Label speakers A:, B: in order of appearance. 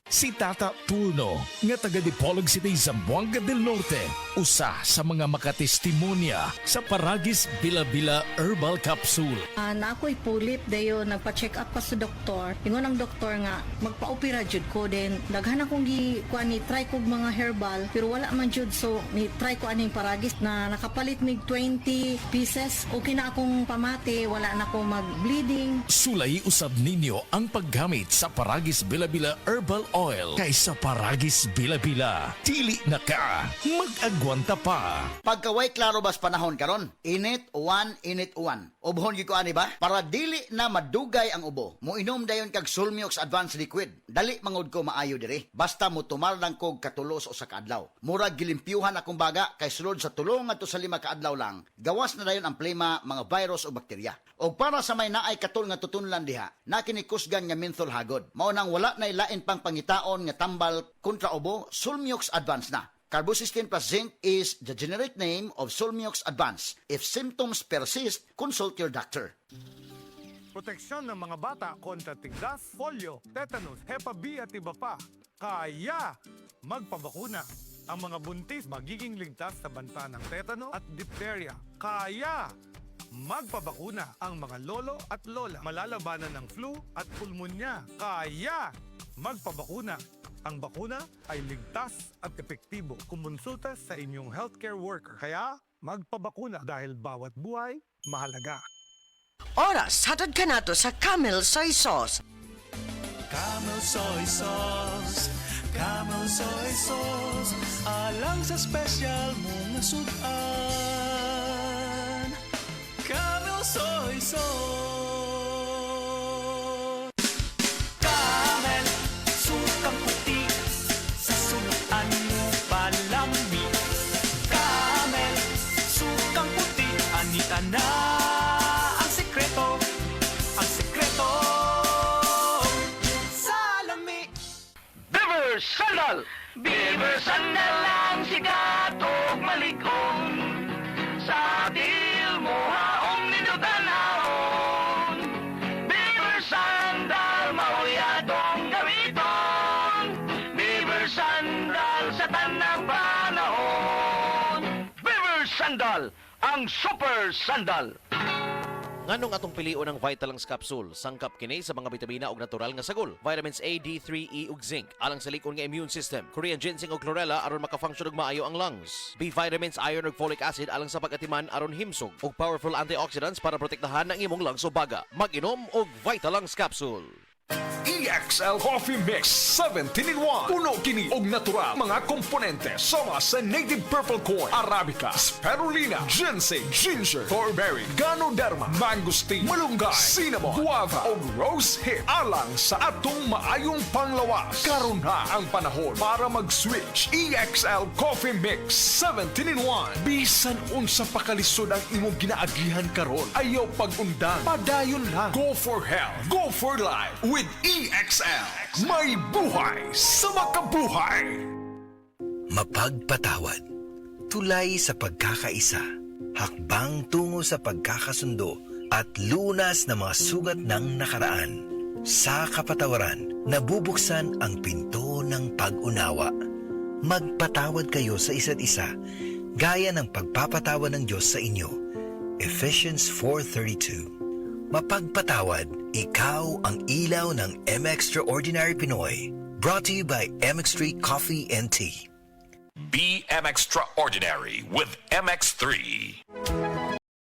A: Si Tata Turno, nga taga Dipolog City, Zamboanga del Norte, usa sa mga makatestimonya sa Paragis Bila-Bila Herbal Capsule.
B: Na ako'y pulip dayo nagpa-check up pa sa doktor. Ingon ang doktor nga magpa-opera jud ko din. Daghan akong kuan ni try kog mga herbal pero wala man jud, so ni try ko aning Paragis na nakapalit mig 20 pieces. Okay na akong pamati, wala na akong mag-bleeding.
A: Sulay usab ninyo ang paggamit sa Paragis Bila-Bila Herbal Oil kaysa Paragis Bila-Bila. Dili na ka, mag-agwanta pa.
C: Pagkaway klaro bas panahon karon, init uwan. Ubhon gyud ko ani ba? Para dili na madugay ang ubo. Moinom dayon kag Sulmiox Advanced Liquid. Dali mangod ko maayo diri. Basta mo tumal lang kog katulo sa usa ka adlaw. Murag gilimpyuhan akong baga kay sulod sa tulo ngadto sa 5 ka adlaw lang. Gawas na dayon ang plema, mga virus o bakterya. Og para sa may naay katul nga tutunlan diha, na kinikusgan nga menthol hagod. Mao nang wala nay lain pang pangitaon nga tambal kontra ubo, Sulmiox Advanced na. Carbocysteine plus zinc is the generic name of Sulmiox Advanced. If symptoms persist, consult your doctor.
D: Proteksyon ng mga bata kontra tigdas, polio, tetanus, Hep B at iba pa. Kaya magpabakuna. Ang mga buntis magiging ligtas sa banta ng tetano at diphtheria. Kaya magpabakuna. Ang mga lolo at lola malalabanan ng flu at pulmonya. Kaya magpabakuna. Ang bakuna ay ligtas at epektibo. Kumonsulta sa inyong healthcare worker. Kaya magpabakuna dahil bawat buhay mahalaga.
E: Oras, hatod ka na to sa Camel Soy Sauce.
F: Camel Soy Sauce, Camel Soy Sauce, alang sa special mong nasudan. Camel Soy Sauce. Camel, sukang puti, sa sunuan mo palami. Camel, sukang puti, anita na. Ang sekreto,
G: Beaver Sandal! Beaver Sandal ang sikat og malikong. Sa dil mo haong ninutanahon. Beaver Sandal mahuyadong gamiton. Beaver Sandal sa tanang panahon. Beaver Sandal, ang super sandal.
H: Nganong atong pilion ng Vitalangs Capsule, sangkap kini sa mga bitamina ug natural nga sagol, vitamins A, D3, E ug zinc, alang sa likon nga immune system, Korean ginseng ug chlorella aron makafunction og maayo ang lungs, B vitamins, iron ug folic acid alang sa pag-atiman aron himsog, ug powerful antioxidants para protektahan ang imong lungs ug baga. Mag-inom og Vitalangs Capsule.
I: EXL Coffee Mix 17-in-1. Puno kini og natural mga komponente sama sa native purple corn, arabica, spirulina, ginseng, ginger, thornberry, ganoderma, mangosteen, malunggay, cinnamon, guava ug rose hip alang sa atong maayong panglawas. Karon na ang panahon para mag-switch. EXL Coffee Mix 17-in-1. Bisan unsa pa kalisod ang imong ginaagihan karon, ayaw pag-undang, padayon lang. Go for health, go for life with EXL. May buhay sa makabuhay.
J: Mapagpatawad. Tulay sa pagkakaisa. Hakbang tungo sa pagkakasundo at lunas ng mga sugat ng nakaraan. Sa kapatawaran, nabubuksan ang pinto ng pag-unawa. Magpatawad kayo sa isa't isa, gaya ng pagpapatawad ng Diyos sa inyo. Ephesians 4:32. Mapagpatawad, ikaw ang ilaw ng M-Extraordinary Pinoy. Brought to you by MX3 Coffee and Tea.
I: Be M Extraordinary with MX3.